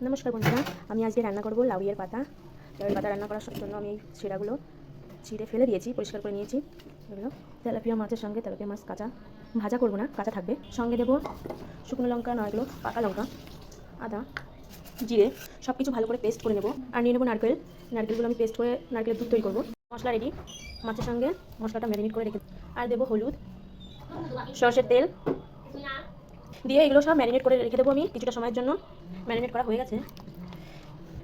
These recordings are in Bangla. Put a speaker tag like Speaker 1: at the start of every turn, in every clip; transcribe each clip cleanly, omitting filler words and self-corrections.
Speaker 1: নমস্কার বন্ধুরা, আমি আজকে রান্না করব লাউয়ের পাতা। লাউয়ের পাতা রান্না করার জন্য আমি এই শিরাগুলো ছিঁড়ে ফেলে দিয়েছি, পরিষ্কার করে নিয়েছি। এগুলো তেলাপিয়া মাছের সঙ্গে তেলাপিয়া মাছ কাঁচা ভাজা করব না, কাঁচা থাকবে। সঙ্গে দেবো শুকনো লঙ্কা, নয়গুলো পাকা লঙ্কা, আদা, জিরে, সব কিছু ভালো করে পেস্ট করে নেবো। আর নিয়ে নেবো নারকেল। নারকেলগুলো আমি পেস্ট করে নারকেলের দুধ তৈরি করবো। মশলা রেডি, মাছের সঙ্গে মশলাটা ম্যারিনেট করে রেখে। আর দেবো হলুদ, সরষের তেল দিয়ে এগুলো সব ম্যারিনেট করে রেখে দেবো আমি কিছুটা সময়ের জন্য। ম্যারিনেট করা হয়ে গেছে।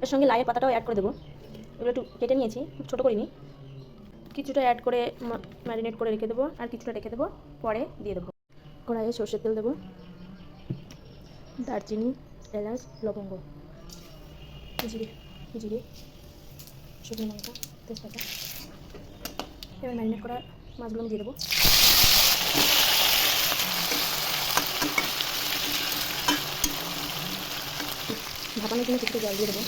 Speaker 1: এর সঙ্গে লাউয়ের পাতাটাও অ্যাড করে দেবো। এগুলো একটু কেটে নিয়েছি, খুব ছোটো করিনি। কিছুটা অ্যাড করে ম্যারিনেট করে রেখে দেবো, আর কিছুটা রেখে দেবো, পরে দিয়ে দেবো। কড়াইয়ে সর্ষের তেল দেবো, দারচিনি, এলাচ, লবঙ্গ, জিরে জিরে শুকনো লঙ্কা, তেজপাতা। এবার ম্যারিনেট করা মাছগুলো আমি দিয়ে দেবো। ভাপানোর জন্য কিছুটা জল দিয়ে দেবো।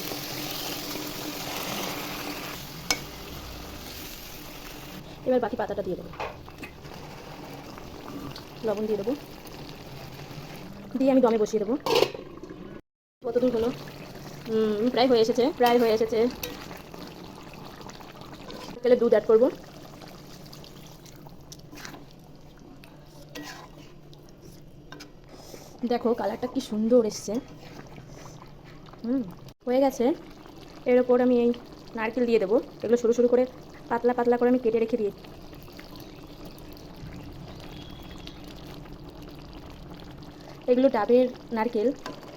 Speaker 1: এবার বাকি পাতাটা দিয়ে দেবো, লবণ দিয়ে দেবো, দিয়ে আমি দমে বসিয়ে দেবো। কতদূর হলো? প্রায় হয়ে এসেছে, প্রায় হয়ে এসেছে। তাহলে দুধ অ্যাড করবো। দেখো কালারটা কি সুন্দর এসছে। হয়ে গেছে। এর ওপর আমি এই নারকেল দিয়ে দেবো। এগুলো সরু সরু করে পাতলা পাতলা করে আমি কেটে রেখে দিই। এগুলো ডাবের নারকেল,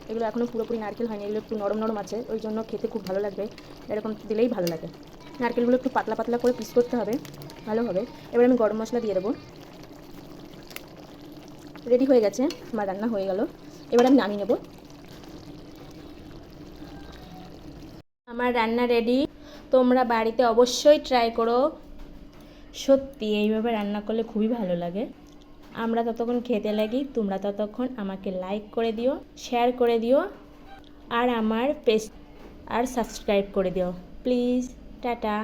Speaker 1: এগুলো এখনও পুরোপুরি নারকেল হয়নি, এগুলো একটু নরম নরম আছে, ওই জন্য খেতে খুব ভালো লাগবে। এরকম দিলেই ভালো লাগে। নারকেলগুলো একটু পাতলা পাতলা করে পিস করতে হবে, ভালো হবে। এবার আমি গরম মশলা দিয়ে দেবো। রেডি হয়ে গেছে, আমার রান্না হয়ে গেল। এবার আমি নামিয়ে নেব। আমার রান্না রেডি, তোমরা বাড়িতে অবশ্যই ট্রাই করো। সত্যি এইভাবে রান্না করলে খুবই ভালো লাগে। আমরা ততক্ষণ খেতে লাগি, তোমরা ততক্ষণ আমাকে লাইক করে দিও, শেয়ার করে দিও, আর আমার পেজ আর সাবস্ক্রাইব করে দিও প্লিজ। টাটা।